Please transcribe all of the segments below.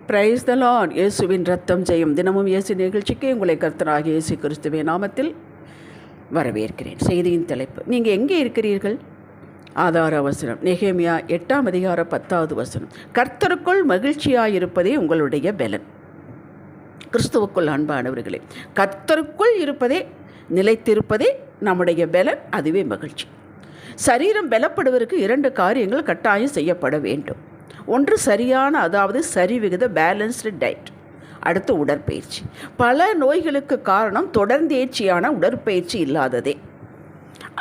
Praise the Lord. இயேசுவின் ரத்தம் ஜெயம். தினமும் இயேசு நிகழ்ச்சிக்கு உங்களை கர்த்தராகிய இயேசு கிறிஸ்துவின் நாமத்தில் வரவேற்கிறேன். செய்தியின் தலைப்பு, நீங்கள் எங்கே இருக்கிறீர்கள்? ஆதார வசனம் நெகேமியா 8:10. கர்த்தருக்குள் மகிழ்ச்சியாயிருப்பதே உங்களுடைய பலன். கிறிஸ்துவுக்குள் அன்பானவர்களே, கர்த்தருக்குள் இருப்பதே, நிலைத்திருப்பதே நம்முடைய பலன். அதுவே மகிழ்ச்சி. சரீரம் பலப்படுவதற்கு 2 காரியங்கள் கட்டாயம் செய்யப்பட வேண்டும். ஒன்று சரியான, அதாவது சரிவிகித பேலன்ஸ்டு டயட். அடுத்து உடற்பயிற்சி. பல நோய்களுக்கு காரணம் தொடர்ந்தேர்ச்சியான உடற்பயிற்சி இல்லாததே.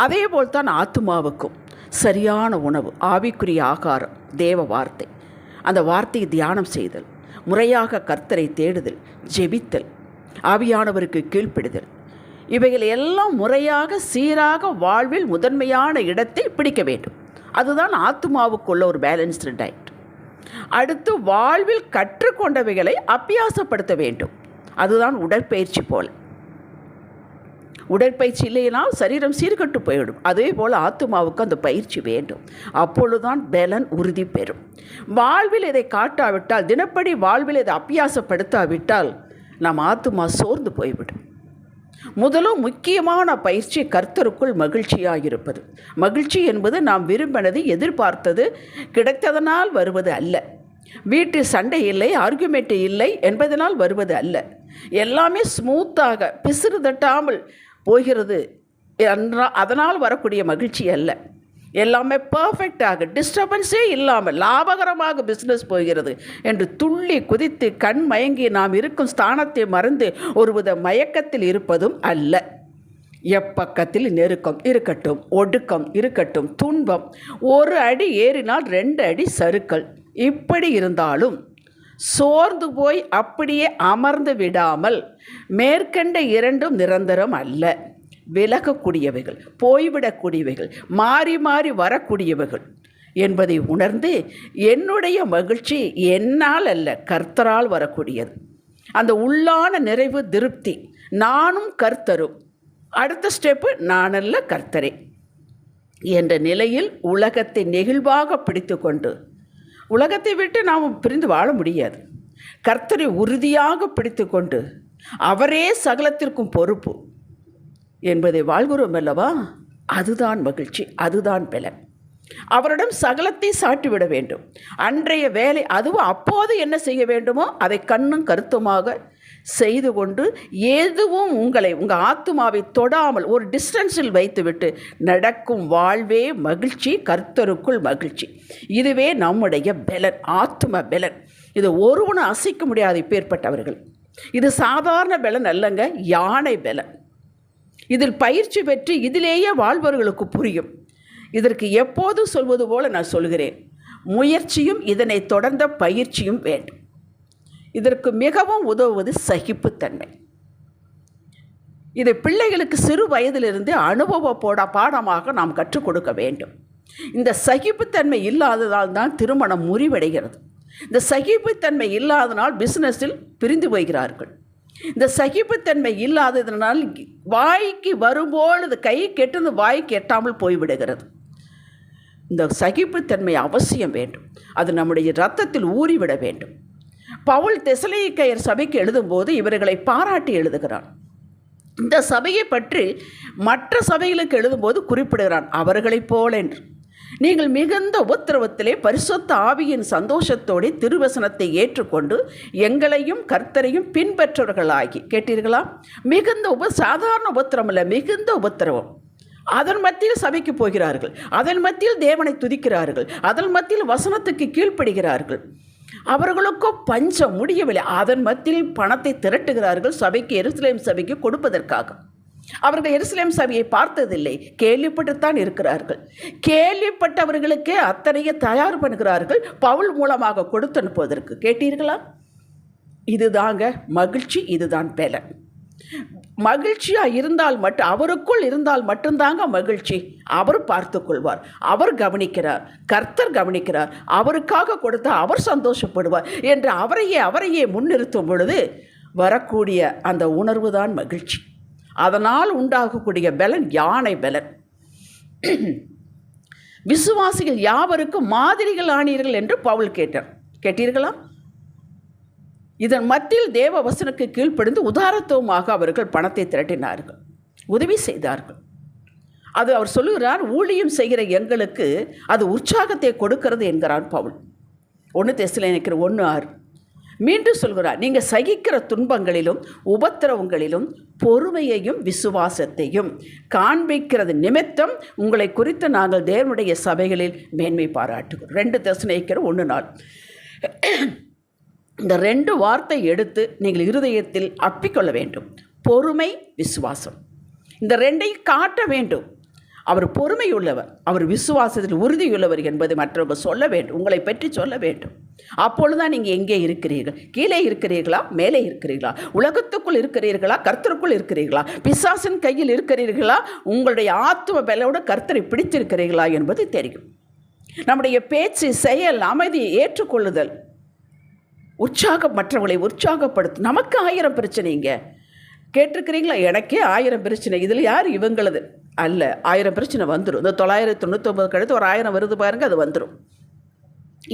அதேபோல்தான் ஆத்துமாவுக்கும் சரியான உணவு, ஆவிக்குரிய ஆகாரம், தேவ வார்த்தை, அந்த வார்த்தையை தியானம் செய்தல், முறையாக கர்த்தரை தேடுதல், ஜெபித்தல், ஆவியானவருக்கு கீழ்ப்படிதல், இவைகள் எல்லாம் முறையாக சீராக வாழ்வில் முதன்மையான இடத்தை பிடிக்க வேண்டும். அதுதான் ஆத்துமாவுக்குள்ள ஒரு பேலன்ஸ்டு டயட். அடுத்து வாழ்வில் கற்றுக்கொண்டவைகளை அபியாசப்படுத்த வேண்டும். அதுதான் உடற்பயிற்சி போல. உடற்பயிற்சி இல்லைனால் சரீரம் சீர்கட்டு போயிடும். அதே போல் ஆத்துமாவுக்கு அந்த பயிற்சி வேண்டும். அப்பொழுதுதான் பலன் உறுதி பெறும். வாழ்வில் இதை காட்டாவிட்டால், தினப்படி வாழ்வில் இதை அபியாசப்படுத்தாவிட்டால் நம் ஆத்துமா சோர்ந்து போய்விடும். முதலும் முக்கியமான பயிற்சி கர்த்தருக்குள் மகிழ்ச்சியாயிருப்பது. மகிழ்ச்சி என்பது நாம் விரும்பினது, எதிர்பார்த்தது, கிடைத்ததனால் வருவது அல்ல. வீட்டில் சண்டை இல்லை, ஆர்குமெண்ட் இல்லை என்பதனால் வருவது அல்ல. எல்லாமே ஸ்மூத்தாக பிசுறு தட்டாமல் போகிறது அதனால் வரக்கூடிய மகிழ்ச்சி அல்ல. எல்லாமே பர்ஃபெக்டாக, டிஸ்டர்பன்ஸே இல்லாமல் லாபகரமாக பிஸ்னஸ் போகிறது என்று துள்ளி குதித்து கண் மயங்கி நாம் இருக்கும் ஸ்தானத்தை மறந்து ஒருவித மயக்கத்தில் இருப்பதும் அல்ல. எப்பக்கத்தில் நெருக்கம் இருக்கட்டும், ஒடுக்கம் இருக்கட்டும், துன்பம், 1 அடி ஏறினால் 2 அடி சறுக்கல், இப்படி இருந்தாலும் சோர்ந்து போய் அப்படியே அமர்ந்து விடாமல், மேற்கண்ட 2ம் நிரந்தரம் அல்ல, விலகக்கூடியவைகள், போய்விடக்கூடியவைகள், மாறி மாறி வரக்கூடியவைகள் என்பதை உணர்ந்து, என்னுடைய மகிழ்ச்சி என்னால் அல்ல, கர்த்தரால் வரக்கூடியது. அந்த உள்ளான நிறைவு, திருப்தி, நானும் கர்த்தரும், அடுத்த ஸ்டெப்பு நானல்ல கர்த்தரே என்ற நிலையில் உலகத்தை நெகிழ்வாக பிடித்து கொண்டு, உலகத்தை விட்டு நாம் பிரிந்து வாழ முடியாது. கர்த்தரை உறுதியாக பிடித்து கொண்டு, அவரே சகலத்திற்கும் பொறுப்பு என்பதை வாழ்கிறோம் அல்லவா? அதுதான் மகிழ்ச்சி, அதுதான் பலன். அவரிடம் சகலத்தை சாட்டிவிட வேண்டும். அன்றைய வேலை, அதுவும் அப்போது என்ன செய்ய வேண்டுமோ அதை கண்ணும் கருத்துமாக செய்து கொண்டு, எதுவும் உங்கள் ஆத்துமாவை தொடாமல் ஒரு டிஸ்டன்ஸில் வைத்துவிட்டு நடக்கும் வாழ்வே மகிழ்ச்சி. கர்த்தருக்குள் மகிழ்ச்சி. இதுவே நம்முடைய பலன், ஆத்தும பலன். இது ஒருவனும் அசைக்க முடியாது இப்பேற்பட்டவர்கள். இது சாதாரண பலன் அல்லங்க, யானை பலன். இதில் பயிற்சி பெற்று இதிலேயே வாழ்பவர்களுக்கு புரியும். இதற்கு எப்போதும் சொல்வது போல நான் சொல்கிறேன், முயற்சியும் இதனை தொடர்ந்த பயிற்சியும் வேண்டும். இதற்கு மிகவும் உதவுவது சகிப்புத்தன்மை. இதை பிள்ளைகளுக்கு சிறு வயதிலிருந்து அனுபவ பாடமாக நாம் கற்றுக் கொடுக்க வேண்டும். இந்த சகிப்புத்தன்மை இல்லாததால் தான் திருமணம் முறிவடைகிறது. இந்த சகிப்புத்தன்மை இல்லாதனால் பிஸ்னஸில் பிரிந்து போகிறார்கள். இந்த சகிப்புத்தன்மை இல்லாததனால் வாய்க்கு வரும்பொழுது கை கெட்டுன்னு வாய்க்கு எட்டாமல் போய்விடுகிறது. இந்த சகிப்புத்தன்மை அவசியம் வேண்டும். அது நம்முடைய இரத்தத்தில் ஊறிவிட வேண்டும். பவுல் தெசலோனிக்கேயர் சபைக்கு எழுதும்போது இவர்களை பாராட்டி எழுதுகிறான். இந்த சபையை பற்றி மற்ற சபைகளுக்கு எழுதும்போது குறிப்பிடுகிறான், அவர்களைப் போல என்று. நீங்கள் மிகுந்த உபத்திரவத்திலே பரிசுத்த ஆவியின் சந்தோஷத்தோடு திருவசனத்தை ஏற்றுக்கொண்டு எங்களையும் கர்த்தரையும் பின்பற்றவர்களாகி, கேட்டீர்களா? மிகுந்த சாதாரண உபத்திரவம் இல்லை, மிகுந்த உபத்திரவம். அதன் மத்தியில் சபைக்கு போகிறார்கள், அதன் மத்தியில் தேவனை துதிக்கிறார்கள், அதன் மத்தியில் வசனத்துக்கு கீழ்ப்படுகிறார்கள். அவர்களுக்கோ பஞ்சம் முடியவில்லை. அதன் மத்தியில் பணத்தை திரட்டுகிறார்கள் சபைக்கு, எருசலேம் சபைக்கு கொடுப்பதற்காக. அவர்கள் எருசலேம் சபையை பார்த்ததில்லை, கேள்விப்பட்டுத்தான் இருக்கிறார்கள். கேள்விப்பட்டவர்களுக்கே அத்தனையை தயார் பண்ணுகிறார்கள் பவுல் மூலமாக கொடுத்து அனுப்புவதற்கு. கேட்டீர்களா? இதுதாங்க மகிழ்ச்சி, இதுதான் பலன். மகிழ்ச்சியாக இருந்தால் மட்டும், அவருக்குள் இருந்தால் மட்டும்தாங்க மகிழ்ச்சி. அவர் பார்த்து கொள்வார், அவர் கவனிக்கிறார், கர்த்தர் கவனிக்கிறார், அவருக்காக கொடுத்தால் அவர் சந்தோஷப்படுவார் என்று அவரையே முன்னிறுத்தும் பொழுது வரக்கூடிய அந்த உணர்வு தான் மகிழ்ச்சி. அதனால் உண்டாகக்கூடிய பலன் யானை பலன். விசுவாசிகள் யாவருக்கும் மாதிரிகள் ஆனீர்கள் என்று பவுல் கேட்டார். கேட்டீர்களா? இதன் மத்தியில் தேவ வசனுக்கு கீழ்ப்படிந்து உதாரத்துவமாக அவர்கள் பணத்தை திரட்டினார்கள், உதவி செய்தார்கள். அது அவர் சொல்லுகிறார், ஊழியம் செய்கிற எங்களுக்கு அது உற்சாகத்தை கொடுக்கிறது என்கிறான் பவுல். 1 தெசலோனிக்கர் 1:6. மீண்டும் சொல்கிறார், நீங்கள் சகிக்கிற துன்பங்களிலும் உபத்திரவங்களிலும் பொறுமையையும் விசுவாசத்தையும் காண்பிக்கிறது நிமித்தம் உங்களை குறித்து நாங்கள் தேவனுடைய சபைகளில் மேன்மை பாராட்டுகிறோம். 2 தெசலோனிக்கர் 1:4. இந்த 2 வார்த்தை எடுத்து நீங்கள் இருதயத்தில் அப்பிக்கொள்ள வேண்டும். பொறுமை, விசுவாசம், இந்த 2ஐயும் காட்ட வேண்டும். அவர் பொறுமையுள்ளவர், அவர் விசுவாசத்தில் உறுதியுள்ளவர் என்பதை மற்றவங்க சொல்ல வேண்டும், உங்களை பற்றி சொல்ல வேண்டும். அப்பொழுதுதான் நீங்கள் எங்கே இருக்கிறீர்கள்? கீழே இருக்கிறீர்களா, மேலே இருக்கிறீர்களா? உலகத்துக்குள் இருக்கிறீர்களா, கர்த்தருக்குள் இருக்கிறீர்களா? பிசாசின் கையில் இருக்கிறீர்களா, உங்களுடைய ஆத்தும பலோடு கர்த்தரை பிடித்திருக்கிறீர்களா என்பது தெரியும். நம்முடைய பேச்சு, செயல், அமைதியை ஏற்றுக்கொள்ளுதல், உற்சாகம், மற்றவர்களை உற்சாகப்படுத்தும். நமக்கு 1000 பிரச்சனைங்க கேட்டிருக்கிறீங்களா? எனக்கே 1000 பிரச்சனை. இதில் யார் இவங்களது அல்ல. 1000 பிரச்சனை வந்துடும். இந்த 999 கழித்து ஒரு 1000 வருது பாருங்கள், அது வந்துடும்.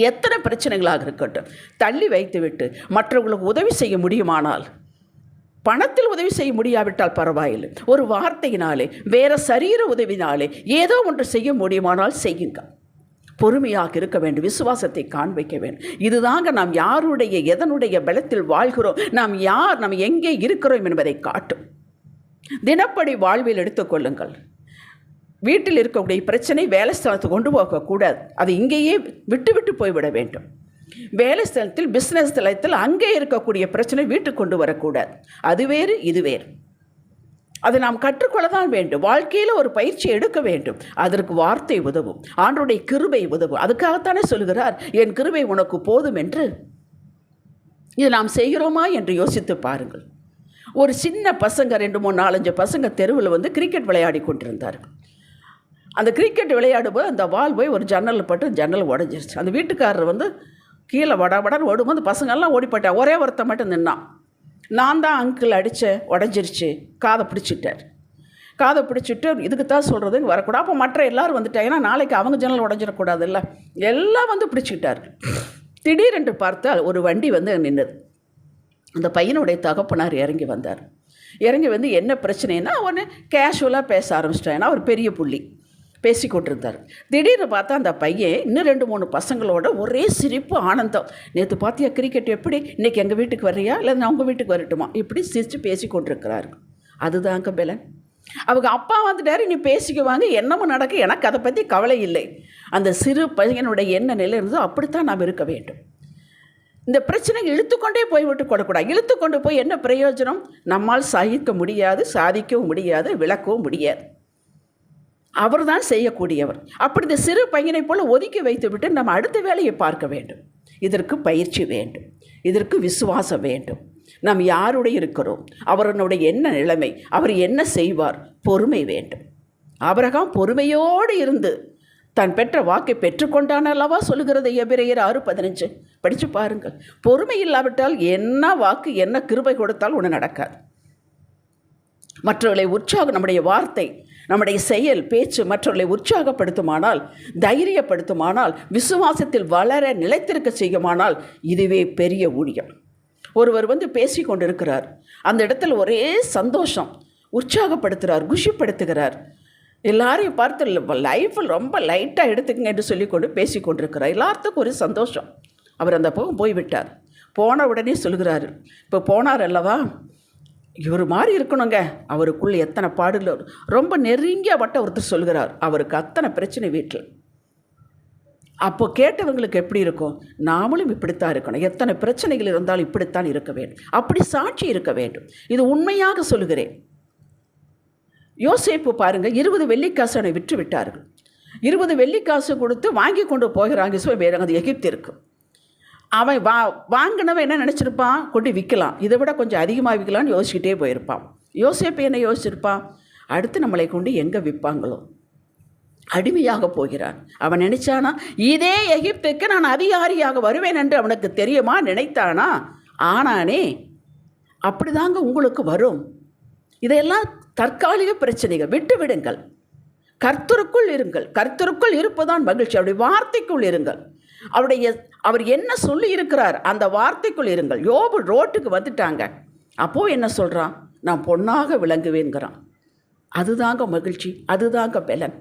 எத்தனை பிரச்சனைகளாக இருக்கட்டும், தள்ளி வைத்துவிட்டு மற்றவர்களுக்கு உதவி செய்ய முடியுமானால், பணத்தில் உதவி செய்ய முடியாவிட்டால் பரவாயில்லை, ஒரு வார்த்தையினாலே, வேறு சரீர உதவினாலே ஏதோ ஒன்று செய்ய முடியுமானால் செய்யுங்க. பொறுமையாக இருக்க வேண்டும், விசுவாசத்தை காண்பிக்க வேண்டும். இதுதாங்க நாம் யாருடைய எதனுடைய பலத்தில் வாழ்கிறோம், நாம் யார், நாம் எங்கே இருக்கிறோம் என்பதை காட்டும். தினப்படி வாழ்வில் எடுத்துக்கொள்ளுங்கள். வீட்டில் இருக்கக்கூடிய பிரச்சனை வேலை ஸ்தலத்துக்கு கொண்டு போகக்கூடாது, அது இங்கேயே விட்டு போய்விட வேண்டும். வேலை ஸ்தலத்தில், பிஸ்னஸ் ஸ்தலத்தில் அங்கே இருக்கக்கூடிய பிரச்சனை வீட்டுக்கு கொண்டு வரக்கூடாது. அது வேறு, இது வேறு. அதை நாம் கற்றுக்கொள்ள தான் வேண்டும். வாழ்க்கையில் ஒரு பயிற்சி எடுக்க வேண்டும். அதற்கு வார்த்தை உதவும், ஆண்டவருடைய கிருபை உதவும். அதுக்காகத்தானே சொல்கிறார், என் கிருபை உனக்கு போதும் என்று. இது நாம் செய்கிறோமா என்று யோசித்து பாருங்கள். ஒரு சின்ன பசங்க, 2, 3, 4, 5 பசங்க தெருவில் வந்து கிரிக்கெட் விளையாடி கொண்டிருந்தார்கள். அந்த கிரிக்கெட் விளையாடும்போது அந்த பால் போய் ஒரு ஜன்னலில் பட்டு ஜன்னல் உடஞ்சிருச்சு. அந்த வீட்டுக்காரர் வந்து கீழே வடன்னு ஓடும்போது பசங்கள்லாம் ஓடி போயிட்டான். ஒரே ஒருத்தன் மட்டும் நின்னான். நான் தான் அங்கிள் அடித்தேன், உடஞ்சிருச்சு. காதை பிடிச்சிட்டு இதுக்கு தான் சொல்கிறது, வரக்கூடாது. அப்போ மற்ற எல்லோரும் வந்துட்டாங்க, ஏன்னா நாளைக்கு அவங்க ஜன்னல் உடஞ்சிடக்கூடாது இல்லை, எல்லாம் வந்து பிடிச்சிக்கிட்டார். திடீரென்று பார்த்தால் ஒரு வண்டி வந்து நின்றுது. அந்த பையனுடைய தகப்பனார் இறங்கி வந்தார். இறங்கி வந்து என்ன பிரச்சனைன்னா, ஒன்று கேஷுவலாக பேச ஆரம்பிச்சிட்டேன். ஏன்னா ஒரு பெரிய புள்ளி பேசி கொண்டிருந்தார். திடீர்னு பார்த்தா அந்த பையன் இன்னும் 2, 3 பசங்களோட ஒரே சிரிப்பு, ஆனந்தம். நேற்று பார்த்தியா கிரிக்கெட் எப்படி, இன்றைக்கி எங்கள் வீட்டுக்கு வர்றியா, இல்லை நான் உங்கள் வீட்டுக்கு வரட்டுமா, இப்படி சிரித்து பேசி கொண்டிருக்கிறாரு. அதுதாங்க பலன். அவங்க அப்பா வந்துட்டார், நீ பேசிக்குவாங்க, என்னமும் நடக்க, எனக்கு அதை பற்றி கவலை இல்லை. அந்த சிறு பையனுடைய என்ன நிலை இருந்ததோ அப்படித்தான் நாம் இருக்க வேண்டும். இந்த பிரச்சனையை இழுத்துக்கொண்டே போய்விட்டு கொள்ளக்கூடாது. இழுத்துக்கொண்டு போய் என்ன பிரயோஜனம்? நம்மால் சகிக்க முடியாது, சாதிக்கவும் முடியாது, விளக்கவும் முடியாது. அவர் தான் செய்யக்கூடியவர். அப்படி இந்த சிறு பையனை போல் ஒதுக்கி வைத்துவிட்டு நம்ம அடுத்த வேலையை பார்க்க வேண்டும். இதற்கு பயிற்சி வேண்டும், இதற்கு விசுவாசம் வேண்டும். நாம் யாருடைய இருக்கிறோம், அவருடைய என்ன நிலைமை, அவர் என்ன செய்வார், பொறுமை வேண்டும். ஆபிரகாம் பொறுமையோடு இருந்து தான் பெற்ற வாக்கை பெற்றுக்கொண்டான் அல்லவா சொல்லுகிறது எபிரெயர் 6:15. படித்து பாருங்கள். பொறுமை இல்லாவிட்டால் என்ன வாக்கு, என்ன கிருபை கொடுத்தால் ஒன்று நடக்காது. மற்றவர்களை நம்முடைய வார்த்தை, நம்முடைய செயல், பேச்சு மற்றவர்களை உற்சாகப்படுத்துமானால், தைரியப்படுத்துமானால், விசுவாசத்தில் வளர நிலைத்திருக்க செய்யுமானால், இதுவே பெரிய ஊழியம். ஒருவர் வந்து பேசி கொண்டிருக்கிறார், அந்த இடத்துல ஒரே சந்தோஷம், உற்சாகப்படுத்துகிறார், குஷிப்படுத்துகிறார். எல்லாரையும் பார்த்து லைஃப்பில் ரொம்ப லைட்டாக எடுத்துக்கங்க என்று சொல்லிக்கொண்டு பேசி கொண்டிருக்கிறார். எல்லாத்துக்கும் ஒரு சந்தோஷம். அவர் அந்த பக்கம் போய்விட்டார். போன உடனே சொல்கிறாரு, இப்போ போனார் அல்லவா, இவர் மாதிரி இருக்கணுங்க, அவருக்குள்ளே எத்தனை பாடுகள். ரொம்ப நெருங்கிய வட்ட ஒருத்தர் சொல்கிறார், அவருக்கு அத்தனை பிரச்சனை வீட்டில். அப்போ கேட்டவங்களுக்கு எப்படி இருக்கும், நாமளும் இப்படித்தான் இருக்கணும், எத்தனை பிரச்சனைகள் இருந்தாலும் இப்படித்தான் இருக்க வேண்டும், அப்படி சாட்சி இருக்க வேண்டும். இது உண்மையாக சொல்லுகிறேன். யோசேப்பு பாருங்கள், 20 வெள்ளிக்காசு அவனை விற்று விட்டார்கள். 20 வெள்ளிக்காசு கொடுத்து வாங்கி கொண்டு போகிறாங்க அது எகிப்திற்கு. அவன் வாங்கினவன் என்ன நினச்சிருப்பான், கொண்டு விற்கலாம், இதை விட கொஞ்சம் அதிகமாக விற்கலான்னு யோசிச்சுக்கிட்டே போயிருப்பான். யோசேப்பு என்ன யோசிச்சிருப்பான், அடுத்து நம்மளை கொண்டு எங்கே விற்பாங்களோ, அடிமையாக போகிறான். அவன் நினைச்சானா, இதே எகிப்துக்கு நான் அதிகாரியாக வருவேன் என்று அவனுக்கு தெரியுமா, நினைத்தானா? ஆனானே. அப்படிதாங்க உங்களுக்கு வரும். இதையெல்லாம் தற்காலிக பிரச்சனைகள், விட்டு விடுங்கள். கர்த்தருக்குள் இருங்கள். கர்த்தருக்குள் இருப்பதான் மகிழ்ச்சி. அவருடைய வார்த்தைக்குள் இருங்கள். அவருடைய அவர் என்ன சொல்லி இருக்கிறார் அந்த வார்த்தைக்குள் இருங்கள். யோபு ரோட்டுக்கு வந்துட்டாங்க. அப்போது என்ன சொல்கிறான்? நான் பொன்னாக விளங்குவேங்கிறான். அதுதாங்க மகிழ்ச்சி, அதுதாங்க பலன்.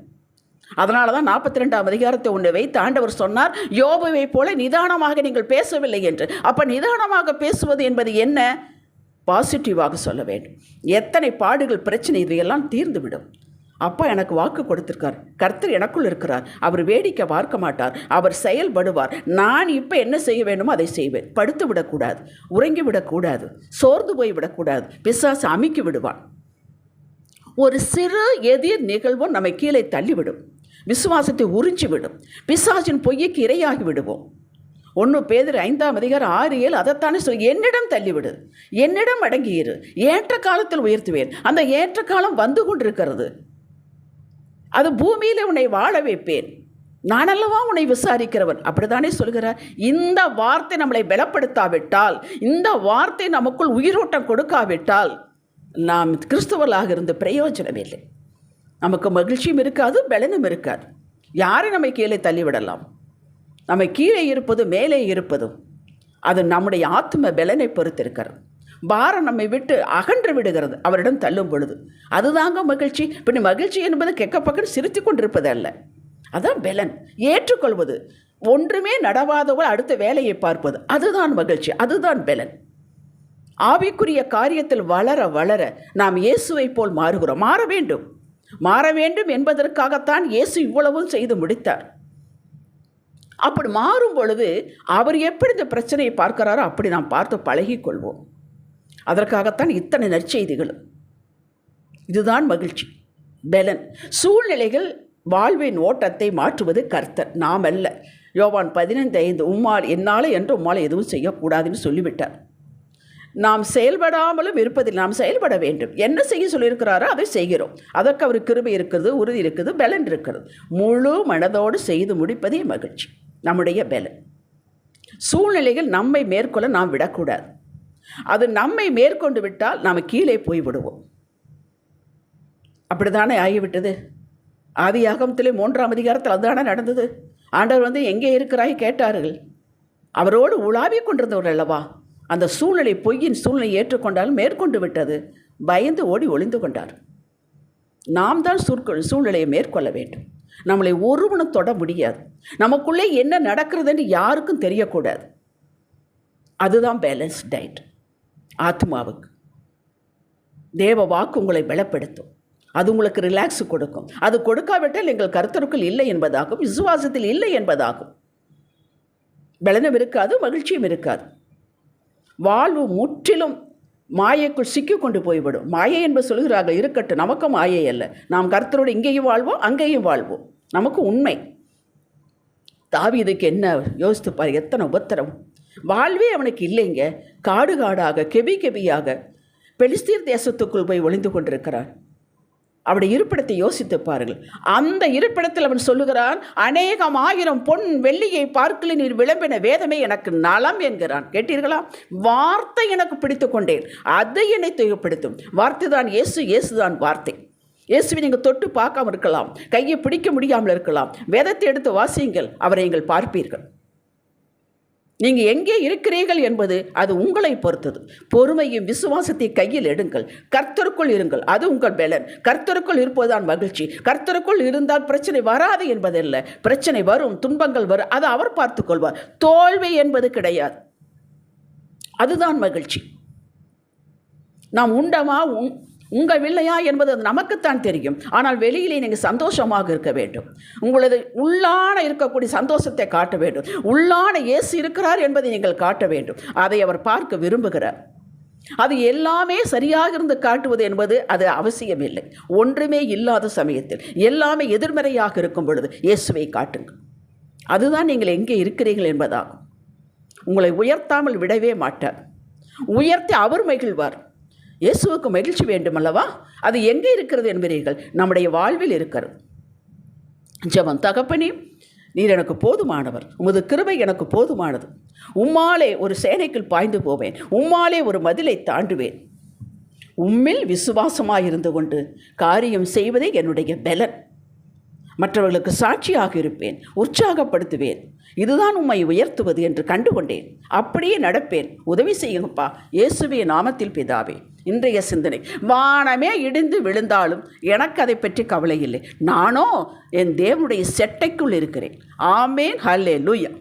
அதனால தான் 42ஆம் அதிகாரத்தை ஒன்று வைத்து ஆண்டவர் சொன்னார், யோபுவை போல நிதானமாக நீங்கள் பேசவில்லை என்று. அப்போ நிதானமாக பேசுவது என்பது என்ன? பாசிட்டிவாக சொல்ல வேண்டும். எத்தனை பாடுகள், பிரச்சனை, இதையெல்லாம் தீர்ந்துவிடும். அப்பா எனக்கு வாக்கு கொடுத்திருக்கார், கர்த்தர் எனக்குள் இருக்கிறார், அவர் வேடிக்கை பார்க்க மாட்டார், அவர் செயல்படுவார். நான் இப்போ என்ன செய்ய வேண்டுமோ அதை செய்வேன். படுத்து விடக்கூடாது, உறங்கி விடக்கூடாது, சோர்ந்து போய் விடக்கூடாது. பிசாசு அமுக்கி விடுவான். ஒரு சிறு எதிர் நிகழ்வும் நம்மை கீழே தள்ளிவிடும், விசுவாசத்தை உறிஞ்சிவிடும், பிசாசின் பொய்க்கு இரையாகி விடுவோம். 1 பேதுரு 5ஆம் அதிகாரம் 6-7 அதைத்தானே சொல்லி, என்னிடம் தள்ளிவிடு, என்னிடம் அடங்கியிரு, ஏற்ற காலத்தில் உயர்த்துவேன். அந்த ஏற்ற காலம் வந்து கொண்டிருக்கிறது. அது பூமியில் உன்னை வாழ வைப்பேன், நான் அல்லவா உன்னை விசாரிக்கிறவன். அப்படித்தானே சொல்கிறார். இந்த வார்த்தை நம்மளை பலப்படுத்தாவிட்டால், இந்த வார்த்தை நமக்குள் உயிரோட்டம் கொடுக்காவிட்டால் நாம் கிறிஸ்தவர்களாக இருந்து பிரயோஜனம் இல்லை. நமக்கு மகிழ்ச்சியும் இருக்காது, பலனும் இருக்காது. யாரை நம்மை கீழே தள்ளிவிடலாம்? நம்மை கீழே இருப்பது மேலே இருப்பதும் அது நம்முடைய ஆத்ம பலனை பொறுத்திருக்கிறது. பாரம் நம்மை விட்டு அகன்று விடுகிறது அவரிடம் தள்ளும் பொழுது. அதுதாங்க மகிழ்ச்சி. பின் மகிழ்ச்சி என்பது கெக்க பக்கம் சிரித்து கொண்டிருப்பது அல்ல, அதான் பலன். ஏற்றுக்கொள்வது, ஒன்றுமே நடவாதவள் அடுத்த வேலையை பார்ப்பது, அதுதான் மகிழ்ச்சி, அதுதான் பலன். ஆவிக்குரிய காரியத்தில் வளர வளர நாம் இயேசுவை போல் மாறுகிறோம். மாற வேண்டும் என்பதற்காகத்தான் இயேசு இவ்வளவும் செய்து முடித்தார். அப்படி மாறும் பொழுது அவர் எப்படி இந்த பிரச்சனையை பார்க்கிறாரோ அப்படி நாம் பார்த்து பழகிக்கொள்வோம். அதற்காகத்தான் இத்தனை நற்செய்திகளும். இதுதான் மகிழ்ச்சி, பலன். சூழ்நிலைகள் வாழ்வின் ஓட்டத்தை மாற்றுவது கர்த்தர், நாம் அல்ல. யோவான் 15:5 உம்மால் என்னால் என்று உம்மால் எதுவும் செய்யக்கூடாதுன்னு சொல்லிவிட்டார். நாம் செயல்படாமலும் இருப்பதில் நாம் செயல்பட வேண்டும். என்ன செய்ய சொல்லியிருக்கிறாரோ அதை செய்கிறோம். அதற்கு அவர் கிருபை இருக்கிறது, உறுதி இருக்குது, பலன் இருக்கிறது. முழு மனதோடு செய்து முடிப்பதே மகிழ்ச்சி, நம்முடைய பலன். சூழ்நிலைகள் நம்மை மேற்கொள்ள நாம் விடக்கூடாது. அது நம்மை மேற்கொண்டு விட்டால் நாம் கீழே போய்விடுவோம். அப்படித்தானே ஆகிவிட்டது. ஆதியாகமத்திலே 3ஆம் அதிகாரத்தில் அதுதானே நடந்தது. ஆண்டவர் எங்கே இருக்கிறாய் கேட்டார்கள். அவரோடு உலாவி கொண்டிருந்தவர் அல்லவா. அந்த சூழ்நிலை, பொய்யின் சூழ்நிலை ஏற்றுக்கொண்டாலும் மேற்கொண்டு விட்டது. பயந்து ஓடி ஒளிந்து கொண்டார். நாம் தான் சூழ்நிலையை மேற்கொள்ள வேண்டும். நம்மளை ஒருவனும் தொட முடியாது. நமக்குள்ளே என்ன நடக்கிறதுன்னு யாருக்கும் தெரியக்கூடாது. அதுதான் பேலன்ஸ் டயட். ஆத்மாவுக்கு தேவ வாக்கு உங்களை பலப்படுத்தும். அது உங்களுக்கு ரிலாக்ஸ் கொடுக்கும். அது கொடுக்காவிட்டால் எங்கள் கர்த்தருக்குள் இல்லை என்பதாகும், விசுவாசத்தில் இல்லை என்பதாகும். பலனும் இருக்காது, மகிழ்ச்சியும் இருக்காது. வாழ்வு முற்றிலும் மாயைக்குள் சிக்கி கொண்டு போய்விடும். மாயை என்பது சொல்கிறார்கள், இருக்கட்டும், நமக்கு மாயை அல்ல. நாம் கர்த்தரோடு இங்கேயும் வாழ்வோம், அங்கேயும் வாழ்வோம். நமக்கு உண்மை. தாவீதுக்கு என்ன யோசித்துப்பார், எத்தனை உபத்திரம். வாழ்வே அவனுக்கு இல்லைங்க. காடு காடாக, கெபியாக பெலிஸ்தீர் தேசத்துக்குள் போய் ஒளிந்து கொண்டிருக்கிறான். அவருடைய இருப்பிடத்தை யோசித்து பாருங்கள். அந்த இருப்பிடத்தில் அவன் சொல்லுகிறான், 1000 பொன் வெள்ளியை பார்க்கல நீர் விளம்பின வேதமே எனக்கு நலம் என்கிறான். கேட்டீர்களா? வார்த்தை எனக்கு பிடித்து கொண்டேன், அதை என்னை துயப்படுத்தும். வார்த்தை தான் இயேசு, இயேசுதான் வார்த்தை. இயேசுவை நீங்கள் தொட்டு பார்க்காம இருக்கலாம், கையை பிடிக்க முடியாமல் இருக்கலாம். வேதத்தை எடுத்து வாசியுங்கள், அவரை நீங்கள் பார்ப்பீர்கள். நீங்கள் எங்கே இருக்கிறீர்கள் என்பது அது உங்களை பொறுத்தது. பொறுமையும் விசுவாசத்தை கையில் எடுங்கள். கர்த்தருக்குள் இருங்கள், அது உங்கள் பலன். கர்த்தருக்குள் இருப்பதுதான் மகிழ்ச்சி. கர்த்தருக்குள் இருந்தால் பிரச்சனை வராது என்பதல்ல. பிரச்சனை வரும், துன்பங்கள் வரும், அதை அவர் பார்த்து கொள்வார். தோல்வி என்பது கிடையாது. அதுதான் மகிழ்ச்சி. நாம் உண்டமா உங்கள் இல்லையா என்பது நமக்குத்தான் தெரியும். ஆனால் வெளியிலே நீங்கள் சந்தோஷமாக இருக்க வேண்டும். உங்களது உள்ளான இருக்கக்கூடிய சந்தோஷத்தை காட்ட வேண்டும். உள்ளான இயேசு இருக்கிறார் என்பதை நீங்கள் காட்ட வேண்டும். அதை அவர் பார்க்க விரும்புகிறார். அது எல்லாமே சரியாக இருந்து காட்டுவது என்பது அது அவசியமில்லை. ஒன்றுமே இல்லாத சமயத்தில், எல்லாமே எதிர்மறையாக இருக்கும் பொழுது இயேசுவை காட்டுங்கள். அதுதான் நீங்கள் எங்கே இருக்கிறீர்கள் என்பதாகும். உங்களை உயர்த்தாமல் விடவே மாட்டார். உயர்த்தி அவர் மகிழ்வார். இயேசுவுக்கு மகிழ்ச்சி வேண்டும் அல்லவா? அது எங்கே இருக்கிறது என்பீர்கள்? நம்முடைய வாழ்வில் இருக்கிறது. ஜெபம். தகப்பனே, நீர் எனக்கு போதுமானவர், உமது கிருபை எனக்கு போதுமானது. உம்மாலே ஒரு சேனைக்குள் பாய்ந்து போவேன், உம்மாலே ஒரு மதிலை தாண்டுவேன். உம்மில் விசுவாசமாயிருந்து கொண்டு காரியம் செய்வதே என்னுடைய பலன். மற்றவர்களுக்கு சாட்சியாக இருப்பேன், உற்சாகப்படுத்துவேன். இதுதான் உம்மை உயர்த்துவது என்று கண்டுகொண்டேன். அப்படியே நடப்பேன். உதவி செய்யுங்கப்பா. இயேசுவே நாமத்தில் பிதாவே. இன்றைய சிந்தனை, வானமே இடிந்து விழுந்தாலும் எனக்கு அதை பற்றி கவலை இல்லை. நானோ என் தேவனுடைய செட்டைக்குள் இருக்கிறேன். ஆமேன். ஹல்லேலூயா.